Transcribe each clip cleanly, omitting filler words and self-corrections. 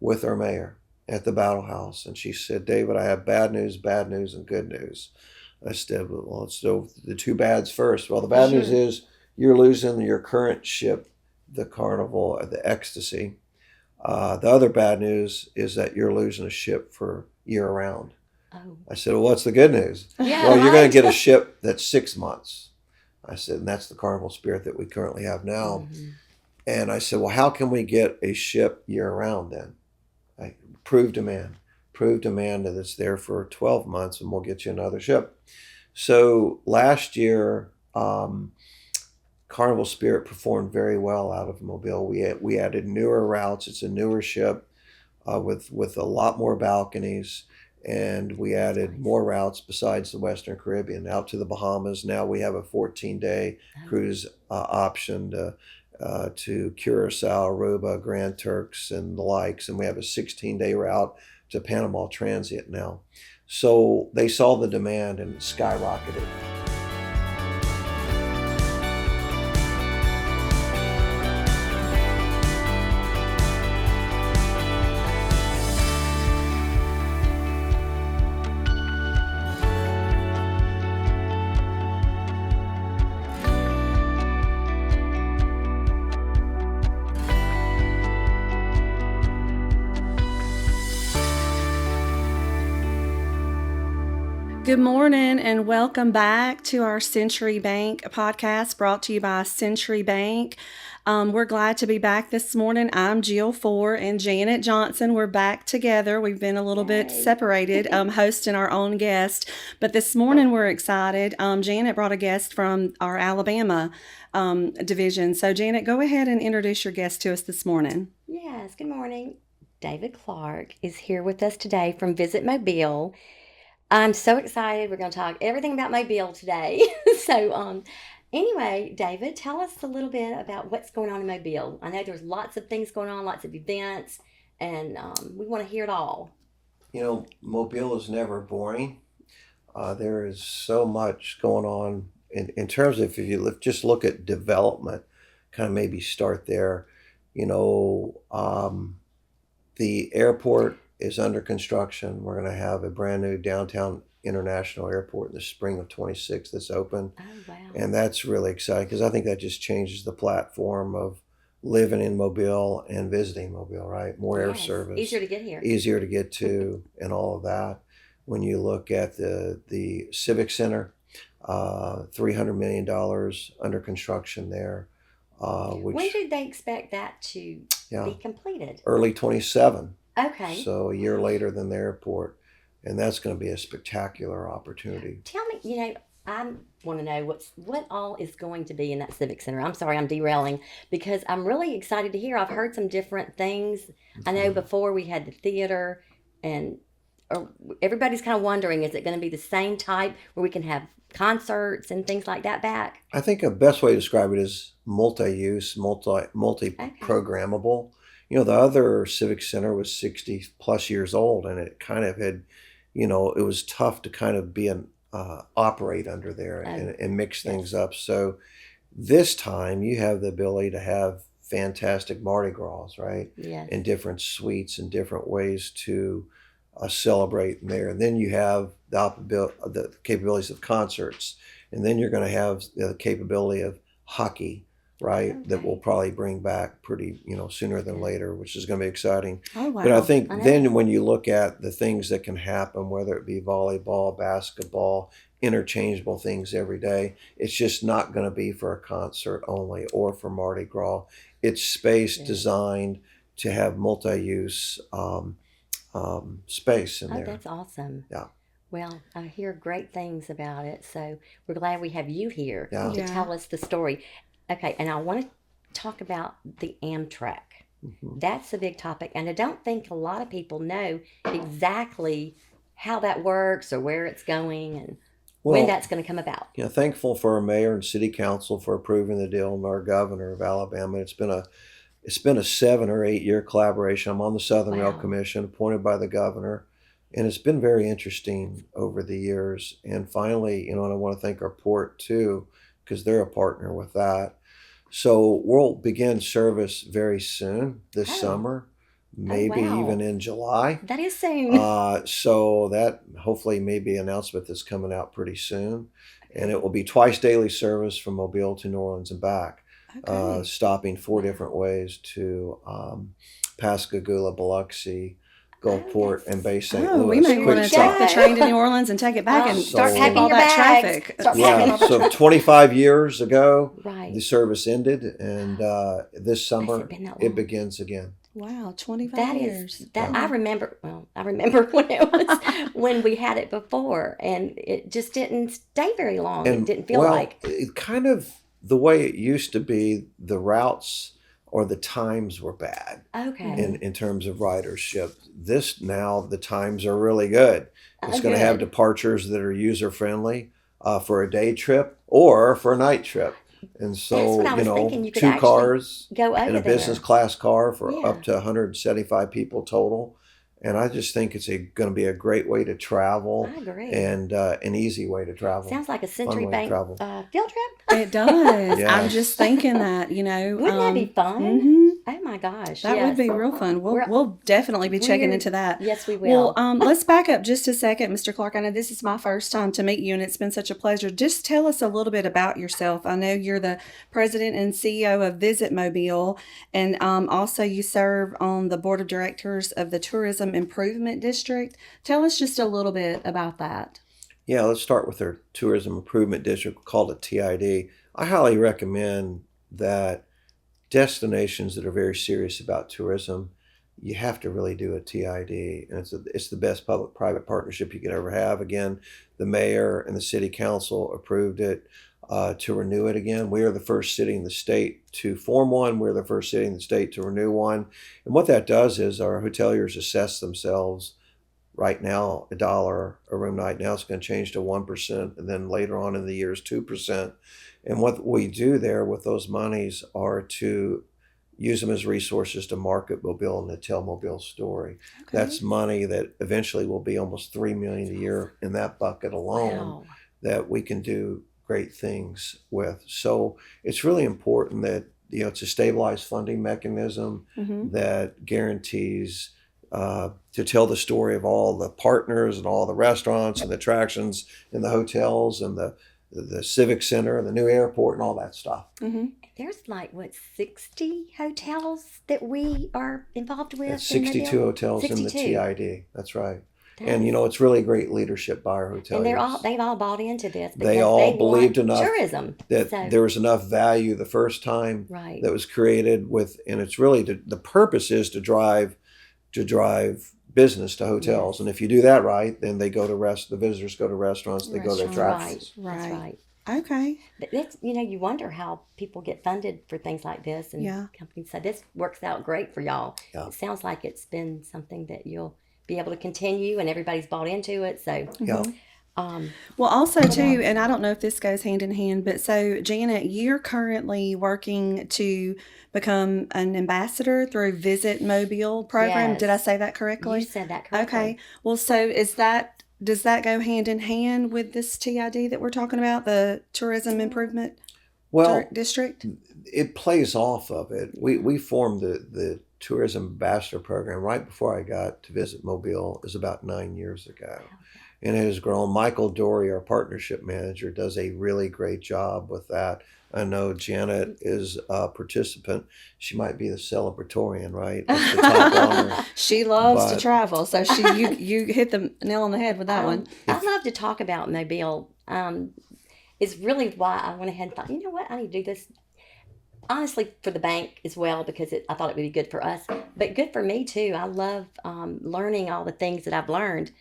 with our mayor at the Battle House, and she said, "David, I have bad news, and good news." I said, "Well, let's do the two bads first." Well, the bad news Sure. is you're losing your current ship, the Carnival, the Ecstasy. The other bad news is that you're losing a ship for year round. Oh. I said, "Well, what's the good news?" Yeah, "Well, you're going to right. get a ship that's 6 months." I said, "And that's the Carnival Spirit that we currently have now." Mm-hmm. And I said, "Well, how can we get a ship year round then?" I prove demand. Prove demand that it's there for 12 months and we'll get you another ship. So last year, Carnival Spirit performed very well out of Mobile. We added newer routes. It's a newer ship with a lot more balconies, and we That's added nice. more routes besides the Western Caribbean out to the Bahamas. Now we have a 14-day Oh, cruise option to Curacao, Aruba, Grand Turks, and the likes, and we have a 16-day route to Panama Transit now. So they saw the demand and it skyrocketed. Good morning and welcome back to our Century Bank podcast brought to you by Century Bank. We're glad to be back this morning. I'm Jill Ford and Janet Johnson. We're back together. We've been a little bit Yay. separated, hosting our own guest, but this morning we're excited. Janet brought a guest from our Alabama division. So Janet, go ahead and introduce your guest to us this morning. Yes, good morning. David Clark is here with us today from Visit Mobile. I'm so excited. We're going to talk everything about Mobile today. Anyway, David, tell us a little bit about what's going on in Mobile. I know there's lots of things going on, lots of events, and we want to hear it all. Mobile is never boring. There is so much going on in terms of, if you just look at development, kind of maybe start there. The airport is under construction. We're going to have a brand new downtown international airport in the spring of 26 that's open. Oh, wow. And that's really exciting because I think that just changes the platform of living in Mobile and visiting Mobile, right? More air Yes, service, easier to get here. easier to get to, and all of that. When you look at the Civic Center, $300 million under construction there, When which do they expect that to yeah, be completed? early 27. Okay. So a year later than the airport, and that's going to be a spectacular opportunity. Tell me, I want to know what all is going to be in that Civic Center. I'm sorry, I'm derailing because I'm really excited to hear. I've heard some different things. I know before we had the theater, and everybody's kind of wondering, is it going to be the same type where we can have concerts and things like that back? I think the best way to describe it is multi-use, Okay. multi-programmable. The other Civic Center was 60 plus years old, and it kind of had, it was tough to kind of operate under there and mix things Yes. up. So this time you have the ability to have fantastic Mardi Gras, right? Yes. And different suites and different ways to celebrate there. And then you have the capabilities of concerts, and then you're going to have the capability of hockey, right? That will Okay. probably bring back pretty, sooner than later, which is going to be exciting. Oh, But I wow. think I know. then when you look at the things that can happen, whether it be volleyball, basketball, interchangeable things every day, it's just not going to be for a concert only or for Mardi Gras. It's space Good. designed to have multi-use space in Oh, there. that's awesome. Yeah. Well, I hear great things about it, so we're glad we have you here Yeah. to Yeah. tell us the story. Okay, and I want to talk about the Amtrak. Mhm. That's a big topic, and I don't think a lot of people know exactly how that works or where it's going and when Well, that's going to come about. thankful for our mayor and city council for approving the deal, and our governor of Alabama. It's been a 7 or 8 year collaboration. I'm on the Southern Rail Wow. Commission, appointed by the governor, and it's been very interesting over the years. And finally, and I want to thank our port too, because they're a partner with that. So we'll begin service very soon this Oh, summer. maybe wow. even in July. That is soon. So that hopefully may be an announcement that's coming out pretty soon. And it will be twice daily service from Mobile to New Orleans and back, Okay. stopping 4 different ways to Pascagoula, Biloxi, Gulfport, and Bay St. Oh, we Louis. may want to Quick take the stop. train to New Orleans and take it back and Start save packing all your that bags. traffic. Start Save all Yeah, that so 25 years ago, Right. the service ended, and this Has summer it been that it long? begins again. Wow, 25 That years. is that I remember. Well, I remember when it was when we had it before, and it just didn't stay very long. It didn't feel well, like. it kind of the way it used to be, the routes or the times were bad Okay. in terms of ridership. This now, the times are really good. It's going to have Good. departures that are user friendly for a day trip or for a night trip. And That's so, what I was thinking. You could 2 actually cars go and over a business there. class car for Yeah. up to 175 people total. And I just think it's going to be a great way to travel I agree. and an easy way to travel. Sounds like a Fun Century way to Bank travel. field trip. It does. Yeah. I'm just thinking that, Wouldn't that be fun? mhm. Oh my gosh! That yes. would be real fun. We're- We'll definitely be checking we're- into that. Yes, we will. Well, let's back up just a second, Mr. Clark. I know this is my first time to meet you, and it's been such a pleasure. Just tell us a little bit about yourself. I know you're the president and CEO of Visit Mobile, and also you serve on the board of directors of the Tourism Improvement District. Tell us just a little bit about that. Yeah, let's start with our Tourism Improvement District, called it TID. I highly recommend that destinations that are very serious about tourism, you have to really do a TID, and it's the best public-private partnership you could ever have. Again, the mayor and the city council approved it to renew it again. We are the first city in the state to form one. We're the first city in the state to renew one. And what that does is our hoteliers assess themselves. Right now, $1 a room night. Now it's going to change to 1%, and then later on in the years, 2%. And what we do there with those monies are to use them as resources to market Mobile and to tell Mobile's story. Okay. That's money that eventually will be almost $3 million a year in that bucket alone Wow. that we can do great things with. So it's really important that it's a stabilized funding mechanism Mm-hmm. that guarantees to tell the story of all the partners and all the restaurants and the attractions and the hotels and the Civic Center and the new airport and all that stuff. Mm-hmm. There's like 60 hotels that we are involved with. That's in 62 Mobile? hotels in the 62. TID. That's right. That's- And it's really great leadership by our hoteliers. and they've all bought into this. They because all want believed enough tourism. that So- there was enough value the first time right. that was created and it's really the purpose is to drive business to hotels. Yes. And if you do that right, then the visitors go to restaurants, they go to attractions. Right. That's Right. right. Okay. But that's you wonder how people get funded for things like this, and Yeah. companies say this works out great for y'all. Yeah. It sounds like it's been something that you'll be able to continue, and everybody's bought into it. So, Yeah. Well, also What too, else? and I don't know if this goes hand in hand, but so Janet, you're currently working to become an ambassador through Visit Mobile program. Yes. Did I say that you correctly? said that correctly. Okay. Well, so does that go hand in hand with this TID that we're talking about, the Tourism Improvement Well, District? it plays off of it. We formed the Tourism Ambassador Program right before I got to Visit Mobile. It was about 9 years ago. And it has grown. Michael Dory, our partnership manager, does a really great job with that. I know Janet is a participant. She might be the celebratorian, right? It's the top honor. She loves to But- travel, so you hit the nail on the head with that one. I love to talk about Mobile. Is really why I went ahead and thought, you know what, I need to do this. Honestly, for the bank as well, because I thought it would be good for us, but good for me too. I love learning all the things that I've learned.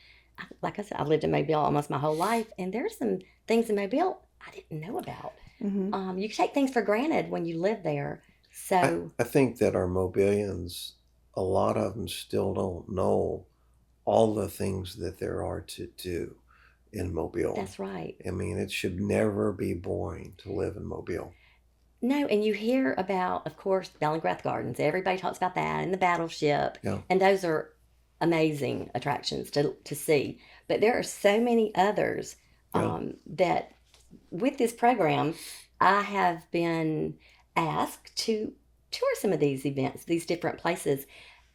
Like I said, I've lived in Mobile almost my whole life, and there's some things in Mobile I didn't know about. Mm-hmm. You take things for granted when you live there. So I think that our Mobilians, a lot of them still don't know all the things that there are to do in Mobile. that's right. I mean, it should never be boring to live in Mobile. No, and you hear about, of course, Bellingrath Gardens. Everybody talks about that, and the battleship. Yeah. And those are amazing attractions to see. But there are so many others that with this program, I have been asked to tour some of these events, these different places.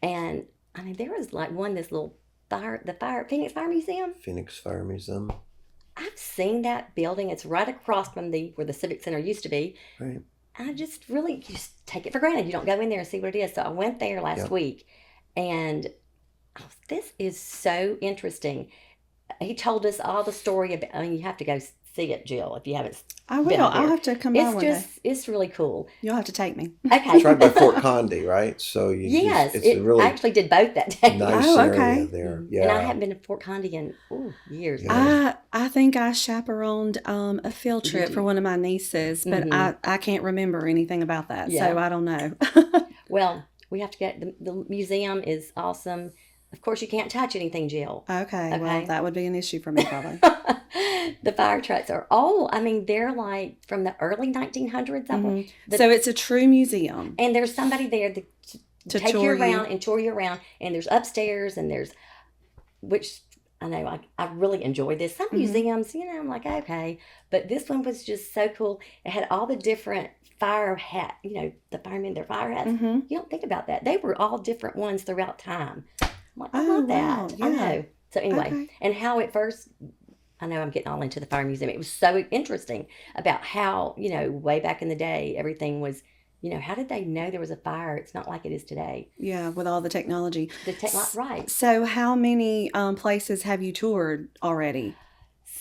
And I mean, there was like this little Phoenix Fire Museum. Phoenix Fire Museum. I've seen that building. It's right across from where the Civic Center used to be. Right. I just really you just take it for granted. You don't go in there and see what it is. So I went there last week, and this is so interesting. He told us all the story about. I mean, you have to go see it, Jill, if you haven't. I will. I'll have to come by one day. It's really cool. You'll have to take me. Okay. It's right by Fort Conde, right? So it's a really I actually did both that day. nice area there. Yeah. And I haven't been to Fort Conde in years. Yeah. I think I chaperoned a field trip for one of my nieces, but I can't remember anything about that, so I don't know. Well, we have to get the museum is awesome. Of course, you can't touch anything, Jill. Okay. Well, that would be an issue for me, probably. The fire trucks are old. I mean, they're like from the early 1900s. So it's a true museum. And there's somebody there to take you around and tour you around. And there's upstairs and which I know I really enjoy this. Some museums, I'm like, okay. But this one was just so cool. It had all the different fire hat, the firemen, their fire hats. You don't think about that. They were all different ones throughout time. I'm like, I love that. Wow, yeah. I know. So anyway, and how it first, I know I'm getting all into the fire museum. It was so interesting about how, way back in the day, everything was, how did they know there was a fire? It's not like it is today. Yeah, with all the technology. Right. So how many places have you toured already?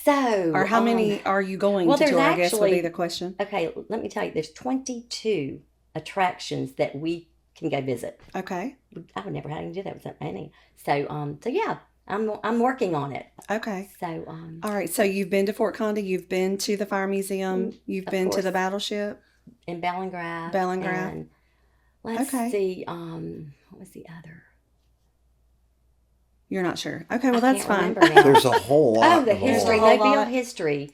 Or how many are you going to tour, I guess would be the question. Okay, let me tell you, there's 22 attractions that we can go visit. Okay. I would never have to do that with that many. So yeah, I'm working on it. Okay. So all right. So you've been to Fort Conde. You've been to the fire museum. You've been to the battleship in Bellingrath. And let's see. What was the other? You're not sure. Okay. Well, that's fine. There's a whole lot. The history, Mobile History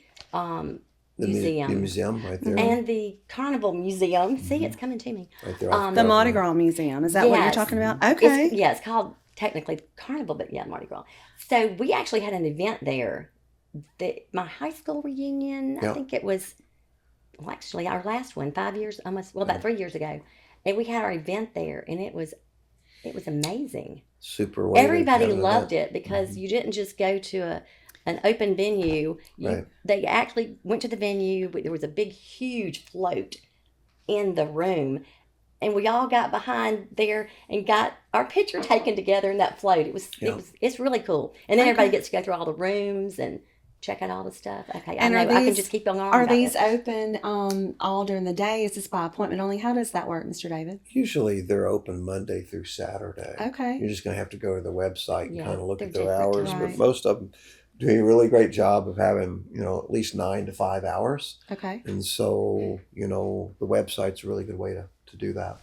Museum. The museum right there. And the Carnival Museum. See, it's coming to me. Right there. The Mardi Gras Museum. Is that what you're talking about? Okay. It's called technically Carnival, but yeah, Mardi Gras. So we actually had an event there. My high school reunion, I think it was, actually our last one, 5 years, about 3 years ago. And we had our event there, and it was amazing. Super. Everybody loved it because you didn't just go to an open venue. They actually went to the venue. There was a big, huge float in the room, and we all got behind there and got our picture taken together in that float. It's really cool. And then everybody gets to go through all the rooms and check out all the stuff. Okay, I can just keep going on. Are these open all during the day? Is this by appointment only? How does that work, Mr. David? Usually they're open Monday through Saturday. Okay. You're just going to have to go to the website and kind of look at their hours. Right. But most of them do a really great job of having, at least 9 to 5 hours. Okay. And so, the website's a really good way to do that.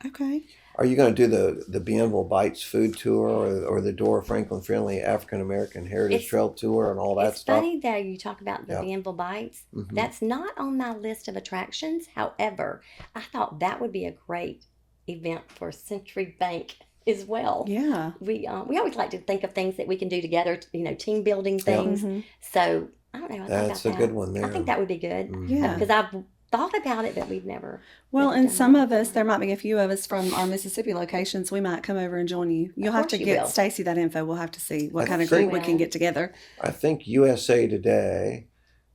Okay. Are you going to do the Bienville Bites food tour or the Dora Franklin Friendly African American Heritage Trail tour and all that stuff? It's funny though, you talk about the Bienville Bites. Mm-hmm. That's not on my list of attractions. However, I thought that would be a great event for Century Bank as well. Yeah. We always like to think of things that we can do together, team building things. Yeah. Mm-hmm. So, I don't know. That's a good one there. I think that would be good. Mm-hmm. Yeah. Because I've thought about it, but we've never. Well, and some of us, there might be a few of us from our Mississippi locations, we might come over and join you. You'll have to get Stacy that info. We'll have to see what kind of group we can get together. I think USA Today,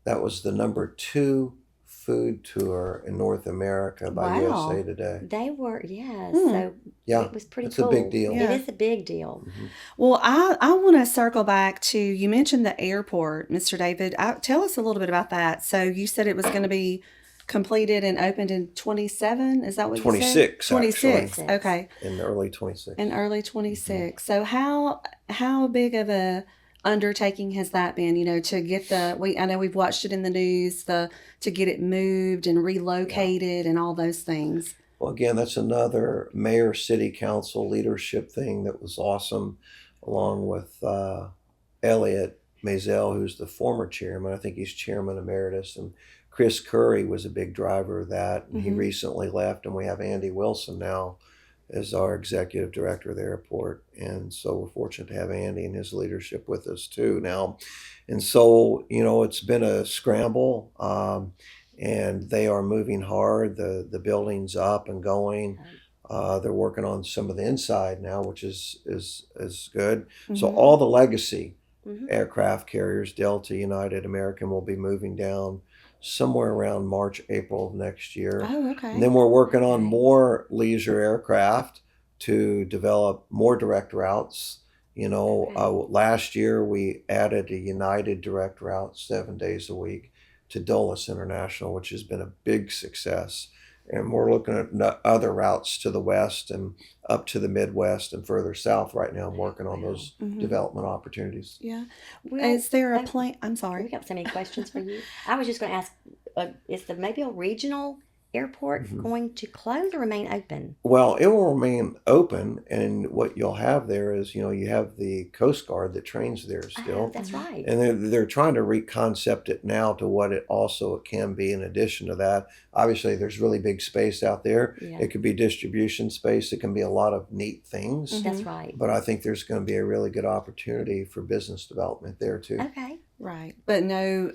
that was the number 2 food tour in North America by USA Today. They were, yes. So it was pretty cool. It's a big deal. Yeah. It is a big deal. Mm-hmm. Well, I want to circle back to, you mentioned the airport, Mr. David. Tell us a little bit about that. So you said it was going to be completed and opened in 27. Is that what you said? 26. Okay. In early 26. In early 26. So how big of a undertaking has that been? To get I know we've watched it in the news. To get it moved and relocated and all those things. Well, again, that's another mayor, city council leadership thing that was awesome, along with Elliot Maisel, who's the former chairman. I think he's chairman emeritus, and Chris Curry was a big driver of that, and he recently left, and we have Andy Wilson now as our executive director of the airport, and so we're fortunate to have Andy and his leadership with us too now. And so, it's been a scramble, and they are moving hard. The building's up and going. They're working on some of the inside now, which is good. So Mhm. all the legacy Mhm. aircraft carriers, Delta, United, American, will be moving down somewhere around March, April of next year. Oh, And okay. then we're working on Okay. more leisure aircraft to develop more direct routes. Okay. Last year we added a United direct route 7 days a week to Dulles International, which has been a big success. And we're looking at other routes to the west and up to the Midwest and further south right now. I'm working on Wow. those Mhm. development opportunities. Yeah. Well, Is there a oh, plan? I'm we sorry. got so many questions for you. I was just going to ask, is the Mobile Regional Airport Mhm. going to close or remain open? Well, it will remain open, and what you'll have there is, you have the Coast Guard that trains there Oh, still, that's Mhm. right. and they're trying to reconcept it now to what it also can be in addition to that. Obviously, there's really big space out there. Yeah, It could be distribution space. It can be a lot of neat things, that's Mhm. right. but I think there's going to be a really good opportunity for business development there too. Okay. Right. But no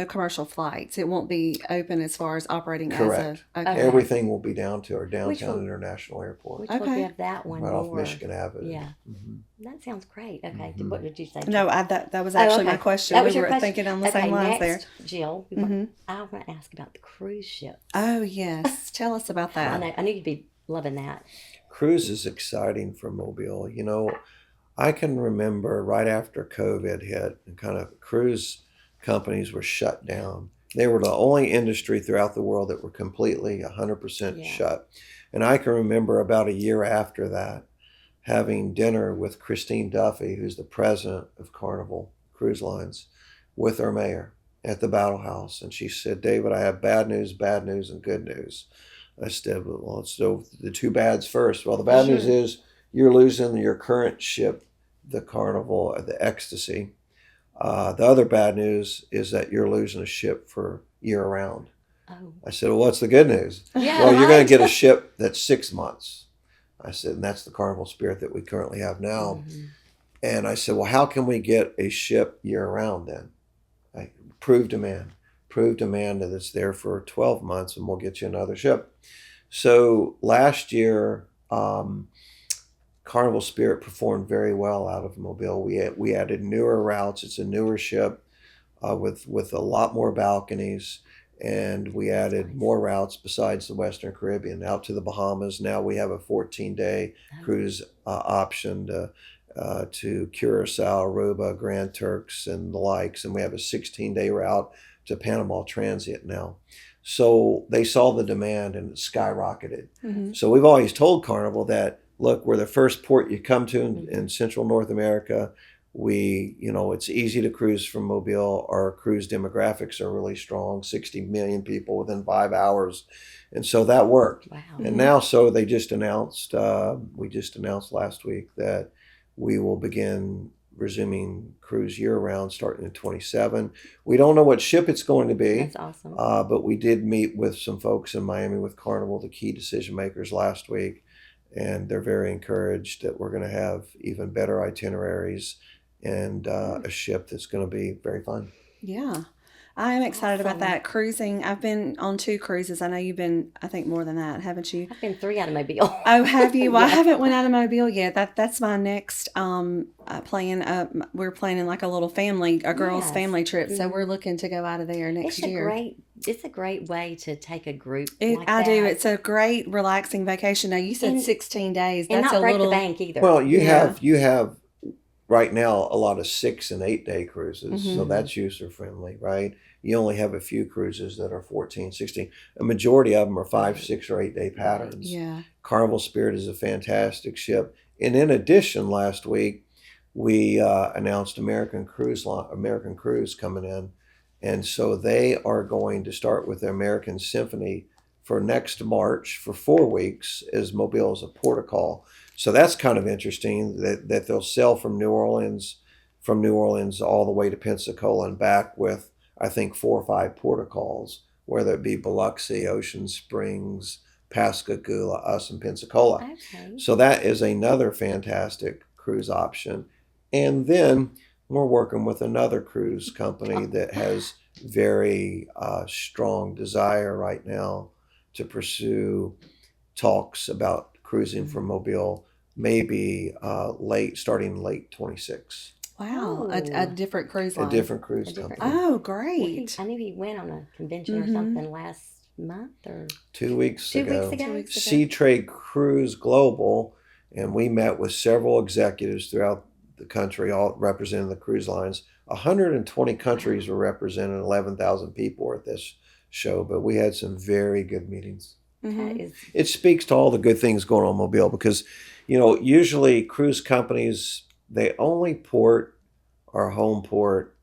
commercial flights. It won't be open as far as operating Correct. as a. Okay. Everything will be down to our Which downtown will international airport, which will Okay. give that one right off more. Michigan Avenue. Yeah, Mhm. that sounds great. Okay, Mhm. what did you say? No, Jill? that was Oh, actually my okay. question. That We was your were question. thinking on the Okay, same lines there. next, Jill, Hmm. I want to ask about the cruise ships. Oh yes, tell us about I that. know, I knew you'd be loving that. Cruise is exciting for Mobile. I can remember right after COVID hit, and kind of cruise companies were shut down. They were the only industry throughout the world that were completely 100% Yeah. shut. And I can remember about a year after that having dinner with Christine Duffy, who's the president of Carnival Cruise Lines, with our mayor at the Battle House. And she said, David, I have bad news, and good news. I said, well, let's do the two bads first. Well, the bad news Sure. is you're losing your current ship, the Carnival, the Ecstasy. The other bad news is that you're losing a ship for year round. Oh, I said, well, what's the good news? yeah, Well, you're going right. to get a ship that's 6 months. I said, and that's the Carnival Spirit that we currently have now. Mhm. And I said, well, how can we get a ship year round then? Prove demand. Prove demand that it's there for 12 months and we'll get you another ship. So last year, Carnival Spirit performed very well out of Mobile. We added newer routes. It's a newer ship with a lot more balconies, and we added nice. more routes besides the Western Caribbean out to the Bahamas. Now we have a 14-day Oh, cruise option to Curacao, Aruba, Grand Turks, and the likes, and we have a 16-day route to Panama Transit now. So they saw the demand and it skyrocketed. Hmm. So we've always told Carnival that, look, we're the first port you come to in Mhm. Central North America. It's easy to cruise from Mobile. Our cruise demographics are really strong, 60 million people within 5 hours. And so that worked. wow. Mhm. And now, so they just announced, we just announced last week that we will begin resuming cruise year round starting in 27. We don't know what ship it's going to be. That's awesome. But we did meet with some folks in Miami with Carnival, the key decision makers, last week, and they're very encouraged that we're going to have even better itineraries and a ship that's going to be very fun. Yeah. I am excited about Awesome. that. Cruising. I've been on 2 cruises. I know you've been, I think, more than that, haven't you? I've been 3 out of Mobile. Oh, have you? Well, I Yeah. haven't went out of Mobile yet. That's my next plan. We're planning like a little girls' Yes. family trip. So Mhm. we're looking to go out of there next year. It's a great way to take a group like I that. do. It's a great relaxing vacation. Now you said And- 16 days. and That's not a break little. the bank either. Well, you Yeah. have right now a lot of 6 and 8 day cruises, so Mhm. that's user friendly, right? You only have a few cruises that are 14, 16. A majority of them are 5, 6, or 8 day patterns. Yeah. Carnival Spirit is a fantastic ship. And in addition, last week we announced American Cruise coming in, and so they are going to start with the American Symphony for next March for 4 weeks as Mobile as a port of call. So that's kind of interesting that they'll sail from New Orleans all the way to Pensacola and back with, I think, 4 or 5 port of calls, whether it be Biloxi, Ocean Springs, Pascagoula, us, and Pensacola. Okay. So that is another fantastic cruise option. And then we're working with another cruise company that has very strong desire right now to pursue talks about cruising from Mobile, maybe starting late 26. Wow, a Oh. different cruise line. A different cruise A different- company. Oh, Well, great. I knew he went on a convention or Mhm. something last month or 2 weeks 2 ago. weeks ago. 2 weeks ago. Sea Trade Cruise Global, and we met with several executives throughout the country, all representing the cruise lines. 120 countries were represented, 11,000 people were at this show, but we had some very good meetings. That Mhm. is It speaks to all the good things going on in Mobile because, usually cruise companies, they only port our home port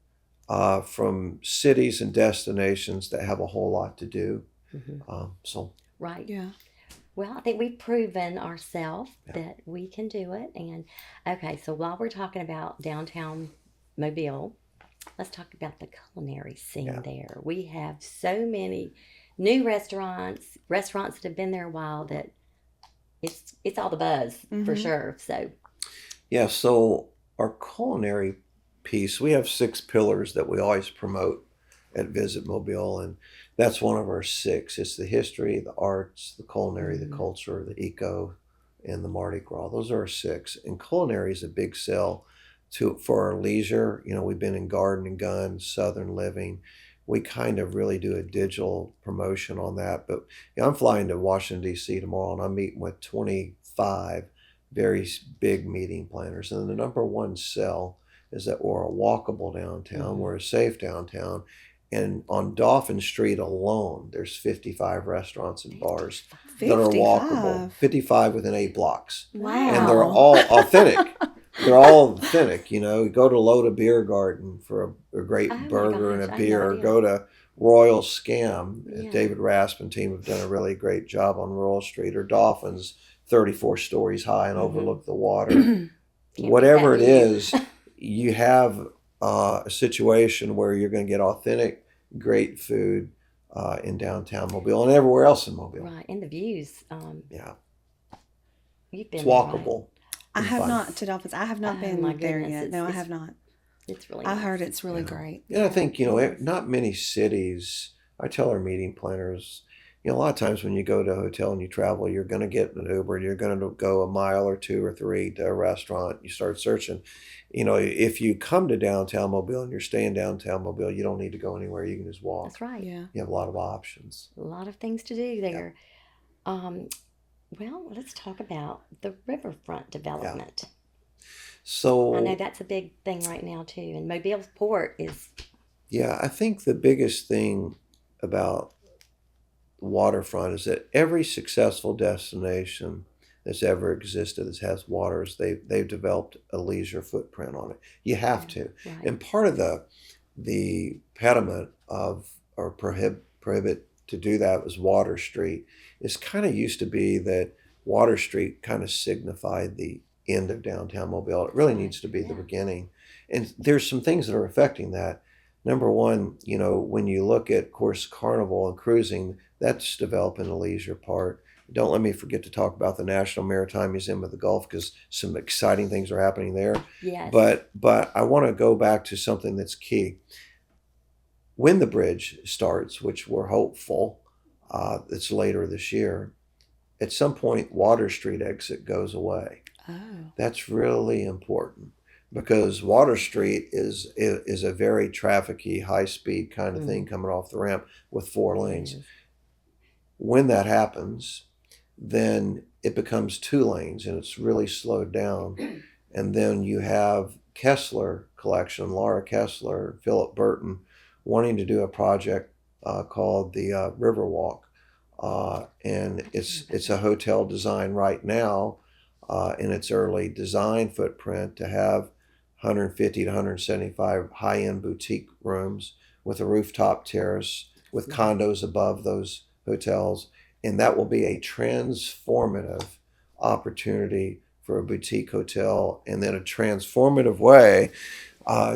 from cities and destinations that have a whole lot to do. So right. Yeah. Well, I think we've proven ourselves Yeah. that we can do it. And okay, so while we're talking about downtown Mobile, let's talk about the culinary scene Yeah. there. We have so many new restaurants that have been there a while that it's all the buzz for Mhm. sure. So yeah, so our culinary piece, we have 6 pillars that we always promote at Visit Mobile, and that's one of our 6. It's the history, the arts, the culinary, the culture, the eco, and the Mardi Gras. Those are our 6. And culinary is a big sell for our leisure. We've been in Garden and Gun, Southern Living. We kind of really do a digital promotion on that. But I'm flying to Washington, D.C. tomorrow, and I'm meeting with 25 very big meeting planners. And the number one sell is that we're a walkable downtown, we're a safe downtown. And on Dauphin Street alone, there's 55 restaurants and bars that are walkable. 55 within 8 blocks. Wow. And they're all authentic. They're all authentic. Go to Loda Beer Garden for a great Oh my burger and gosh, a I had no beer. idea. Go to Royal Scam. Yeah. David Rasp and team have done a really great job on Royal Street. Or Dolphins, 34 stories high and overlook the water. Can't Whatever it beat that, is, you have a situation where you're going to get authentic, great food in downtown Mobile and everywhere else in Mobile. right, and the views. Yeah, You've been it's there, right? walkable. I and have fun. not to Dolphins. I have not Oh, been my there goodness, yet. it's- No, I it's have not. It's really I nice. heard it's really Yeah. great. And I think, not many cities, I tell our meeting planners, a lot of times when you go to a hotel and you travel, you're going to get an Uber and you're going to go a mile or 2 or 3 to a restaurant. You start searching. If you come to downtown Mobile and you're staying downtown Mobile, you don't need to go anywhere. You can just walk. That's right. Yeah. You have a lot of options. A lot of things to do there. Well, let's talk about the Riverfront development. So I know that's a big thing right now too, and Mobile's port is yeah, I think the biggest thing about waterfront is that every successful destination that's ever existed that has waters, they've developed a leisure footprint on it. You have to. right. And part of the pediment of or prohibit to do that was Water Street. It's kind of used to be that Water Street kind of signified the end of downtown Mobile. It really needs to be the Yeah. beginning. And there's some things that are affecting that. Number one, when you look at, of course, Carnival and cruising, that's developing a leisure part. Don't let me forget to talk about the National Maritime Museum of the Gulf because some exciting things are happening there. Yes. But I want to go back to something that's key. When the bridge starts, which we're hopeful, it's later this year, at some point Water Street exit goes away. Oh. That's really important because Water Street is a very trafficy, high speed kind of thing coming off the ramp with 4 lanes. Yes. When that happens, then it becomes 2 lanes and it's really slowed down. And then you have Kessler Collection, Laura Kessler, Philip Burton, wanting to do a project called the Riverwalk. And it's a hotel design right now in its early design footprint to have 150 to 175 high-end boutique rooms with a rooftop terrace with condos above those hotels. And that will be a transformative opportunity for a boutique hotel and then a transformative way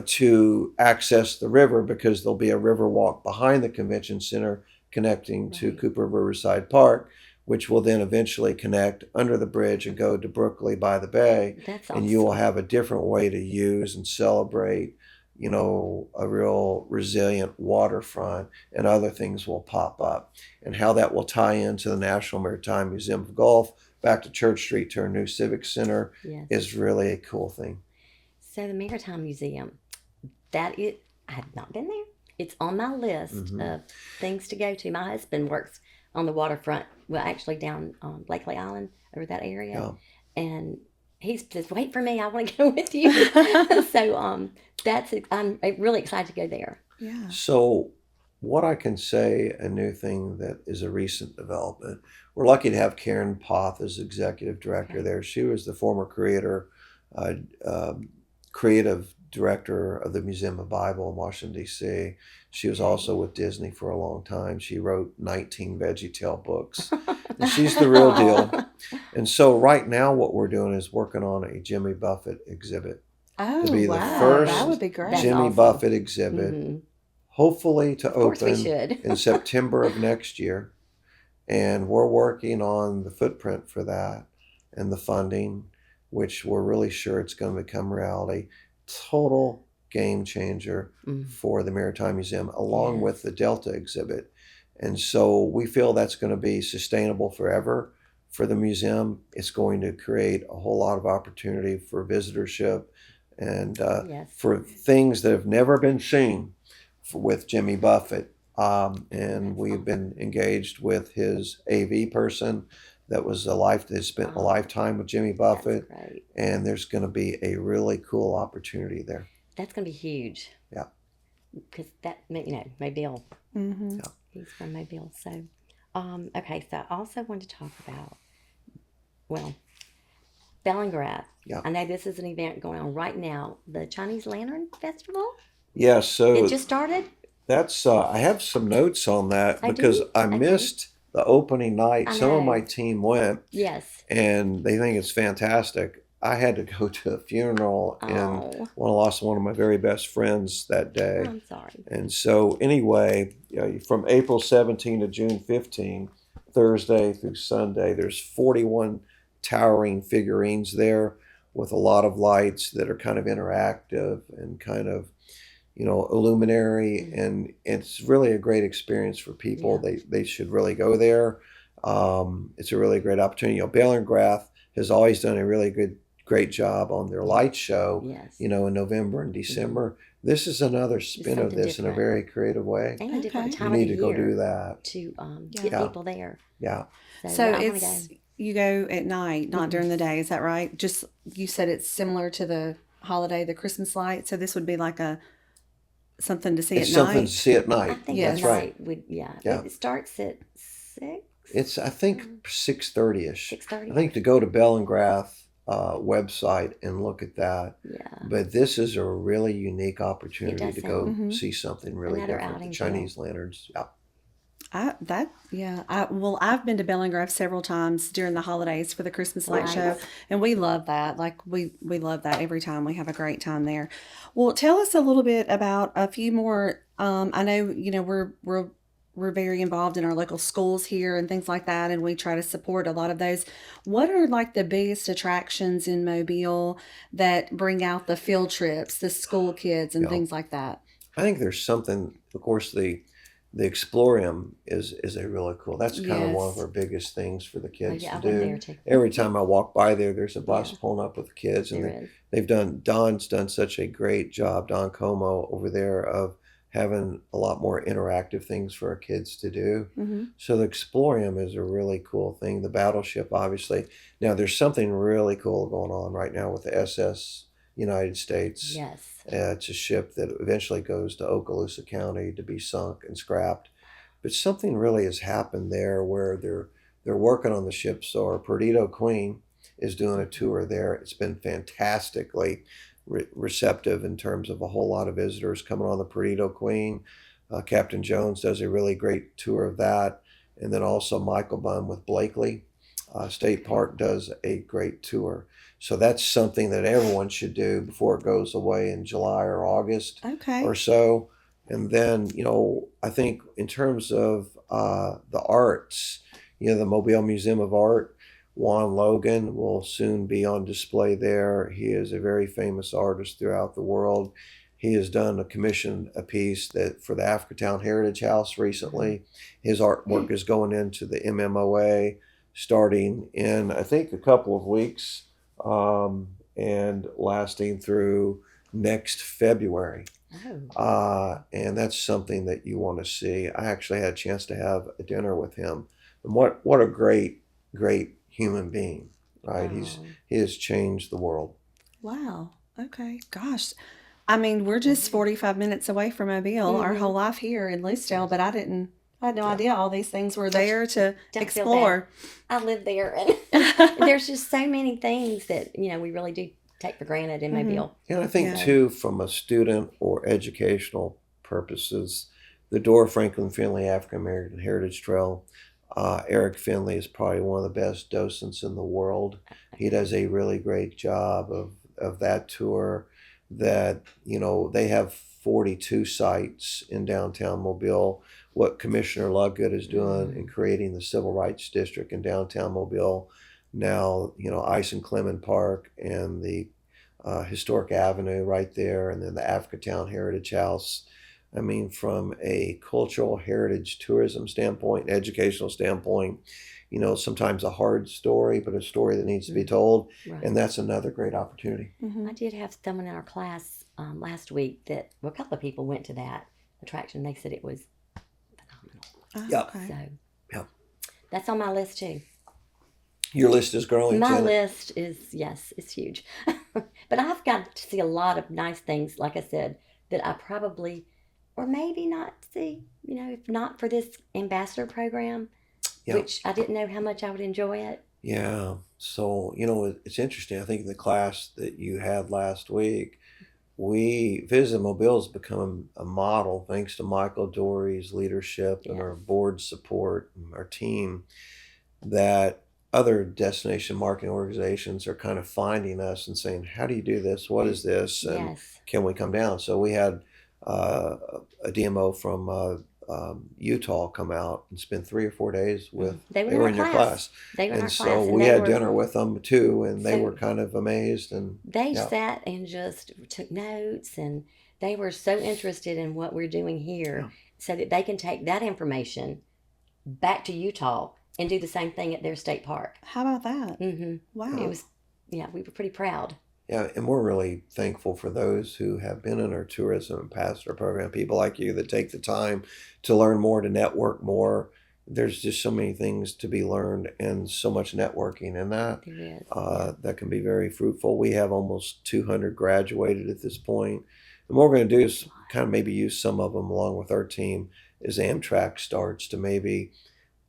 to access the river because there'll be a river walk behind the convention center connecting to Cooper Riverside Park, which will then eventually connect under the bridge and go to Brooklyn by the Bay. That's And you will awesome. have a different way to use and celebrate, a real resilient waterfront, and other things will pop up. And how that will tie into the National Maritime Museum of Gulf back to Church Street to our new Civic Center Yes. is really a cool thing. So the Maritime Museum, I have not been there. It's on my list of things to go to. My husband works on the waterfront, well, actually down on Blakely Island, over that area. Yeah. And he says, wait for me, I want to go with you. So I'm really excited to go there. Yeah. So what I can say, a new thing that is a recent development, we're lucky to have Karen Poth as executive director there. She was the former creative director of the Museum of Bible in Washington, D.C. She was also with Disney for a long time. She wrote 19 VeggieTale books. And she's the real deal. And so right now what we're doing is working on a Jimmy Buffett exhibit. Oh, To be the wow. first That would be great. That's Jimmy awesome. Buffett exhibit, Mhm. hopefully to Of course we open should. in September of next year. And we're working on the footprint for that and the funding, which we're really sure it's going to become reality. Total game changer Mm. for the Maritime Museum, along Yes. with the Delta exhibit. And so we feel that's going to be sustainable forever for the museum. It's going to create a whole lot of opportunity for visitorship and Yes. for things that have never been seen with Jimmy Buffett. And we've been engaged with his AV person that spent a Oh. lifetime with Jimmy Buffett. That's great. And there's going to be a really cool opportunity there. That's going to be huge. Yeah. Because Mobile. Mm-hmm. Yeah. He's from Mobile. So, okay. So I also want to talk about, Bellingrath. Yeah. I know this is an event going on right now. The Chinese Lantern Festival. Yeah, so It just started. that's I have some notes on that I because do? I Okay. missed the opening night. I Some of know. my team went Yes. and they think it's fantastic. I had to go to a funeral and Oh, I lost one of my very best friends that day. I'm sorry. And so anyway, from April 17 to June 15, Thursday through Sunday, there's 41 towering figurines there with a lot of lights that are kind of interactive and kind of, illuminary. And it's really a great experience for people. They should really go there. It's a really great opportunity. Bellingrath has always done a really great job on their light show, Yes. in November and December. This is another spin of something this in a different. very creative way. And a different Okay. time You need to of go year do that. to Yeah. get Yeah. people there. Yeah. So I wanna it's you go at night, not Mhm. during the day. Is that right? Just you said it's similar to the holiday, the Christmas light. So this would be like something to see It's at something night. to see at I night. think Yes. at That's right. night Yeah. It starts at 6. It's, I think, 6:30ish. 6:30. I think to go to Bellingrath website and look at that. Yeah. But this is a really unique opportunity does to go sound- Mhm. see something really Another different. The outing, Chinese lanterns. Yeah. I've been to Bellingrath several times during the holidays for the Christmas light show, Right. and we love that. Like we love that every time. We have a great time there. Well, tell us a little bit about a few more. I know we're very involved in our local schools here and things like that, and we try to support a lot of those. What are like the biggest attractions in Mobile that bring out the field trips, the school kids, and Yeah. things like that? I think there's something, of course, the Explorium is a really cool. That's kind of one of Yes. our biggest things for the kids I to went do. there too. Every time I walk by there's a bus Yeah. pulling up with kids, and There is. Don's done such a great job, Don Como over there, of having a lot more interactive things for our kids to do. Mm-hmm. So the Explorium is a really cool thing. The battleship, obviously. Now there's something really cool going on right now with the SS United States. Yes. It's a ship that eventually goes to Okaloosa County to be sunk and scrapped. But something really has happened there where they're working on the ship. So our Perdido Queen is doing a tour there. It's been fantastically receptive in terms of a whole lot of visitors coming on the Perdido Queen. Captain Jones does a really great tour of that. And then also Michael Bunn with Blakely State Park does a great tour. So that's something that everyone should do before it goes away in July or August Okay. or so. And then, I think in terms of the arts, the Mobile Museum of Art, Juan Logan will soon be on display there. He is a very famous artist throughout the world. He has done a piece that for the Africatown Heritage House recently. His artwork is going into the MMOA. starting in, I think, a couple of weeks, and lasting through next February. And that's something that you want to see. I actually had a chance to have a dinner with him. And what a great, great human being, right? He has changed the world. Wow. Okay. Gosh. I mean, we're just 45 minutes away from Mobile, our whole life here in Lucedale, but I had no idea all these things were there to explore. I live there, and there's just so many things that, we really do take for granted in Mobile. And I think, too, from a student or educational purposes, the Dora Franklin Finley African American Heritage Trail, Eric Finley is probably one of the best docents in the world. He does a really great job of that tour. That, they have 42 sites in downtown Mobile. What Commissioner Lovegood is doing in creating the Civil Rights District in downtown Mobile. Now, Ice and Clement Park and the Historic Avenue right there, and then the Africatown Heritage House. I mean, from a cultural heritage tourism standpoint, educational standpoint, sometimes a hard story, but a story that needs to be told. Right. And that's another great opportunity. I did have someone in our class last week that, a couple of people went to that attraction. They said it was phenomenal. Okay. So that's on my list too. Your list is growing. My Janet. list is, yes, it's huge. But I've got to see a lot of nice things, like I said, that I probably, or maybe not see, if not for this ambassador program, which I didn't know how much I would enjoy it. Yeah. So, it's interesting. I think the class that you had last week, Visit Mobile has become a model thanks to Michael Dory's leadership and our board support and our team, that other destination marketing organizations are kind of finding us and saying, how do you do this? What is this? And can we come down? So we had a DMO from Utah come out and spend 3 or 4 days with. They were in your class. They were in our class. And so we had dinner with them too, and they were kind of amazed. And they sat and just took notes, and they were so interested in what we're doing here, so that they can take that information back to Utah and do the same thing at their state park. How about that? Wow. It was, we were pretty proud. Yeah, and we're really thankful for those who have been in our tourism ambassador program, people like you that take the time to learn more, to network more. There's just so many things to be learned and so much networking in that. There is. That can be very fruitful. We have almost 200 graduated at this point. And what we're going to do is kind of maybe use some of them along with our team as Amtrak starts to maybe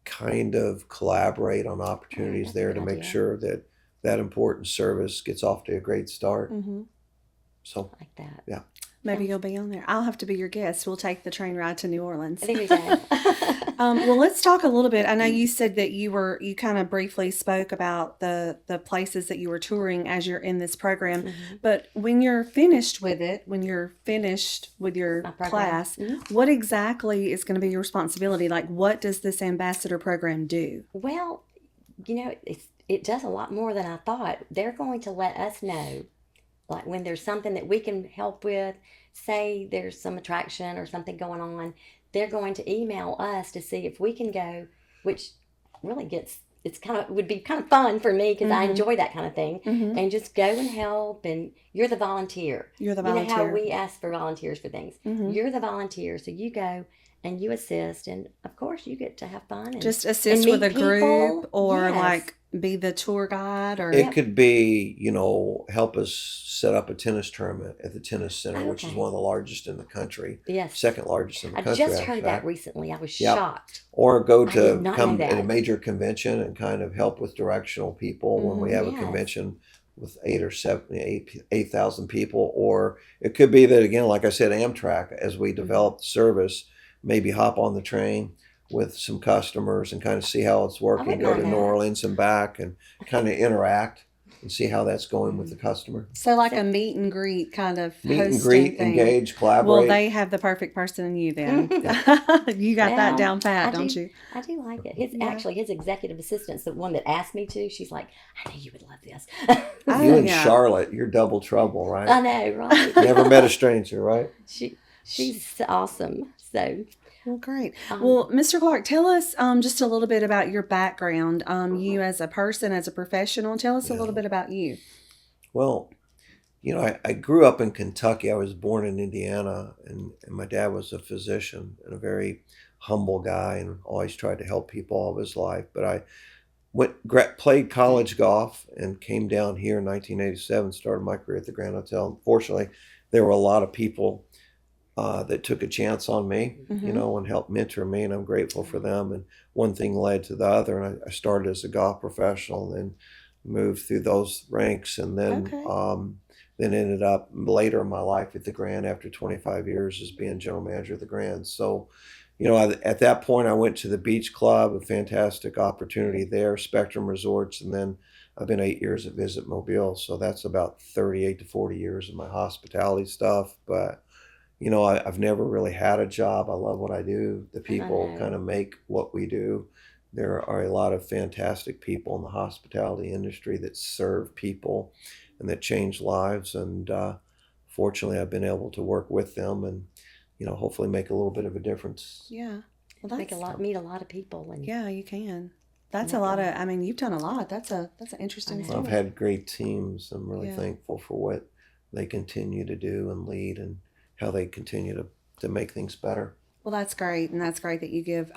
kind of collaborate on opportunities there to make sure that that important service gets off to a great start. So like that. Yeah. Maybe you'll be on there. I'll have to be your guest. We'll take the train ride to New Orleans. There we go. Well, let's talk a little bit. I know you said that you kind of briefly spoke about the places that you were touring as you're in this program. But when you're finished with it, when you're finished with your class, what exactly is going to be your responsibility? Like, what does this ambassador program do? Well, it does a lot more than I thought. They're going to let us know, like when there's something that we can help with, say there's some attraction or something going on, they're going to email us to see if we can go, which really would be kind of fun for me because I enjoy that kind of thing, and just go and help. And you're the volunteer. You're the volunteer. You know how we ask for volunteers for things. You're the volunteer, so you go and you assist, and of course you get to have fun. And just assist with a group, or like be the tour guide, or it could be, help us set up a tennis tournament at the tennis center, which is one of the largest in the country. Yes. Second largest in the country. I just heard that recently. I was shocked. Or go to come at a major convention and kind of help with directional people when we have a convention with 8,000 people. Or it could be that, again, like I said, Amtrak, as we develop the service, maybe hop on the train with some customers and kind of see how it's working, go to New Orleans and back and kind of interact and see how that's going with the customer. So like a meet and greet kind of meet and greet, thing. Engage, collaborate. Well, they have the perfect person in you then. You got that down pat, don't you? I do like it. Actually, his executive assistant's the one that asked me to. She's like, I know you would love this. You and Charlotte, you're double trouble, right? I know, right? Never met a stranger, right? She's awesome. So, Well, great. Um, Well, Mr. Clark, tell us just a little bit about your background. You as a person, as a professional. Tell us a little Yeah. bit about you. Well, I grew up in Kentucky. I was born in Indiana, and my dad was a physician and a very humble guy and always tried to help people all of his life. But I played college golf and came down here in 1987, started my career at the Grand Hotel. Unfortunately, there were a lot of people that took a chance on me, Mm-hmm. and helped mentor me, and I'm grateful for them. And one thing led to the other, and I started as a golf professional, and then moved through those ranks, and Okay. then ended up later in my life at the Grand after 25 years as being general manager of the Grand. So, at that point, I went to the Beach Club, a fantastic opportunity there, Spectrum Resorts, and then I've been 8 years at Visit Mobile. So that's about 38 to 40 years of my hospitality stuff. But I've never really had a job. I love what I do. The people know. kind of make what we do. There are a lot of fantastic people in the hospitality industry that serve people and that change lives. And fortunately, I've been able to work with them and, hopefully make a little bit of a difference. Yeah. Well, meet a lot of people, and yeah, you can. That's a make lot a- of. I mean, you've done a lot. That's an interesting I know. I've story. had great teams. I'm really Yeah. thankful for what they continue to do and lead and how they continue to make things better. Well, that's great, and that's great that you give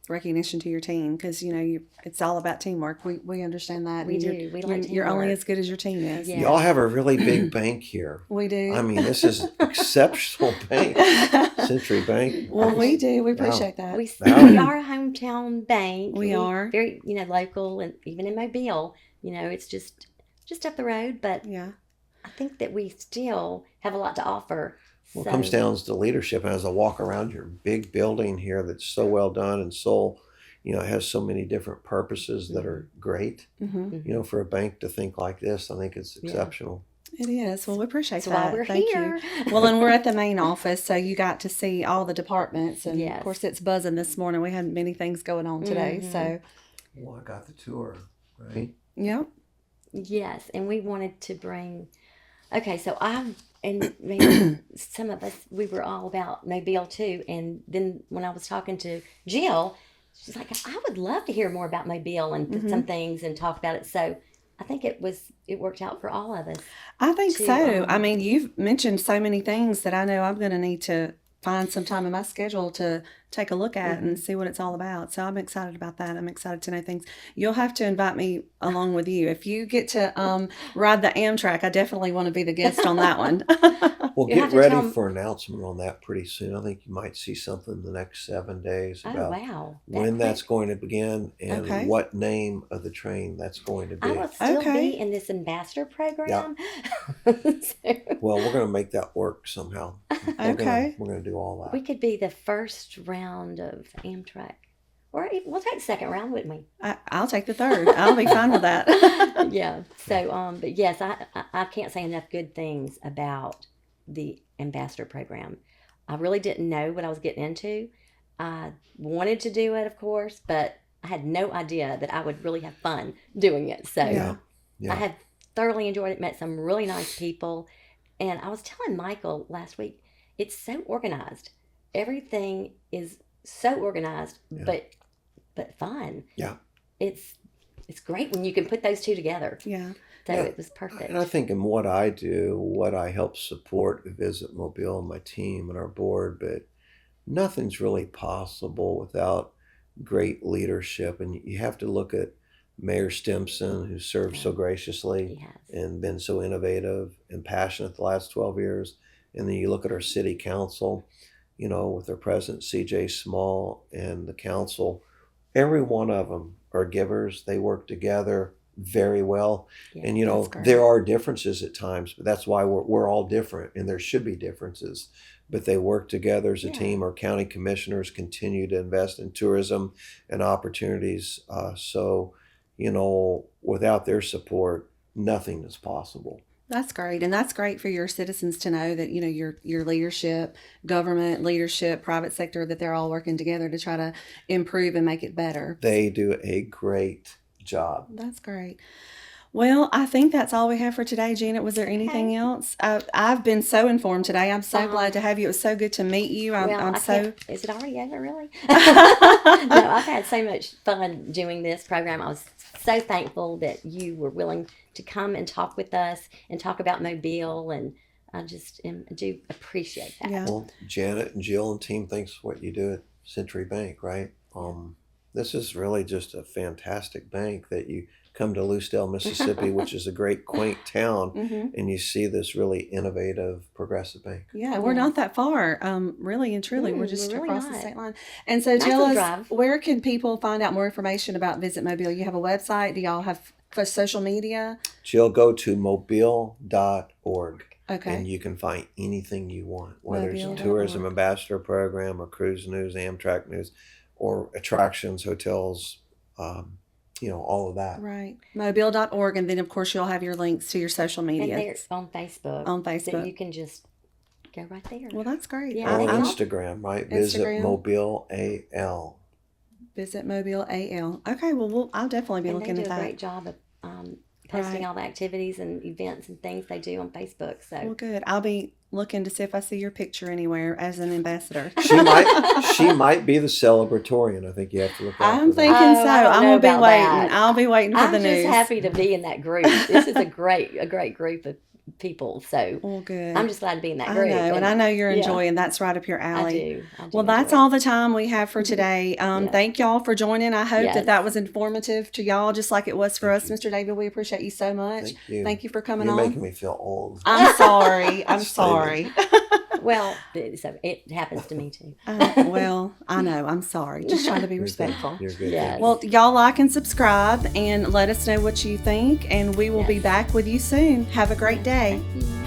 recognition to your team because it's all about teamwork. We understand that. We and do. You're, We like you're only teamwork. as good as your team is. Yeah. Y'all have a really big bank here. We do. I mean, this is exceptional bank, Century Bank. Well, we do. We Wow. appreciate that. we Wow. are a hometown bank. We are. very local, and even in Mobile, it's just up the road. But Yeah. I think that we still have a lot to offer. Well, So, it comes down to leadership. And as I walk around your big building here that's so well done and so, it has so many different purposes that are great. Mm-hmm. For a bank to think like this, I think it's Yeah. exceptional. It is. Well, we appreciate That's that. why we're Thank here. you. Well, and we're at the main office, so you got to see all the departments, and Yes. of course, it's buzzing this morning. We had many things going on today, Mhm. so Well, I got the tour, right? yep. Yes, and we wanted to bring. Okay, so and maybe some of us, we were all about Mobile too. And then when I was talking to Jill, she's like, I would love to hear more about Mobile and some things and talk about it. So I think it worked out for all of us. I think to, so. I mean, you've mentioned so many things that I know I'm going to need to find some time in my schedule to take a look at and see what it's all about. So I'm excited about that. I'm excited to know things. You'll have to invite me along with you. If you get to ride the Amtrak, I definitely want to be the guest on that one. Well, You get have to ready tell 'em- for announcement on that pretty soon. I think you might see something in the next 7 days Oh, about wow. when that's going to begin and Okay. what name of the train that's going to be. I will still Okay. be in this ambassador program. So Well, we're going to make that work somehow. Okay. We're going to do all that. we could be the first round of Amtrak. Or we'll take the second round, wouldn't we? I'll take the third. I'll be fine with that. Yeah. So, but yes, I can't say enough good things about the ambassador program. I really didn't know what I was getting into. I wanted to do it, of course, but I had no idea that I would really have fun doing it. So Yeah. Yeah. I have thoroughly enjoyed it, met some really nice people. And I was telling Michael last week, it's so organized. Everything is so organized, Yeah. but fun. Yeah. It's great when you can put those two together. Yeah. So Yeah. it was perfect. And I think in what I do, what I help support Visit Mobile and my team and our board, but nothing's really possible without great leadership. And you have to look at Mayor Stimson, who served so graciously He has. and been so innovative and passionate the last 12 years. And then you look at our city council, with their president, CJ Small, and the council. Every one of them are givers. They work together very well. Yeah, And, that's great. there are differences at times, but that's why we're all different and there should be differences. But they work together as a Yeah. team. Our county commissioners continue to invest in tourism and opportunities. So, without their support, nothing is possible. That's great. And that's great for your citizens to know that, your leadership, government leadership, private sector, that they're all working together to try to improve and make it better. They do a great job. That's great. Well, I think that's all we have for today, Janet. Was there anything else? I've been so informed today. I'm so glad to have you. It was so good to meet you. I'm so. Is it already over, really? No, I've had so much fun doing this program. I was so thankful that you were willing to come and talk with us and talk about Mobile, and I just do appreciate that. Yeah. Well, Janet and Jill and team, thanks for what you do at Century Bank, right? This is really just a fantastic bank that you come to Lucedale, Mississippi, which is a great, quaint town, and you see this really innovative, progressive bank. Yeah, we're not that far, really and truly. We're just really across not. the state line. And so tell us, where can people find out more information about Visit Mobile? You have a website? Do y'all have social media? Jill, go to mobile.org. Okay. And you can find anything you want, whether it's a Mobile.org. tourism ambassador program or cruise news, Amtrak news, or attractions, hotels, all of that. Right. Mobile.org. And then, of course, you'll have your links to your social media. And they're on Facebook. On Facebook. So you can just go right there. Well, that's great. Yeah. Or Instagram, right? Visit Mobile AL. Visit Mobile AL. Okay, well, I'll definitely be looking at that. They do a great job of posting all the activities and events and things they do on Facebook. So well, good. I'll be looking to see if I see your picture anywhere as an ambassador. She might be the celebratorian. I think you have to look out. I'm thinking so. I'm gonna be waiting. I'll be waiting for the news. I'm just happy to be in that group. This is a great group of people. So well, good. I'm just glad to be in that group. I know, and I know you're enjoying. That's right up your alley. I do well, that's all the time we have for today. Thank y'all for joining. I hope that was informative to y'all, just like it was for us, Mr. David. We appreciate you so much. Thank you for coming You're on. making me feel old. I'm sorry. I'm sorry. Well, so it happens to me too. Well, I know. I'm sorry. Just trying to be respectful. You're good. Yes. Well, y'all like and subscribe and let us know what you think, and we will be back with you soon. Have a great day. Thank you.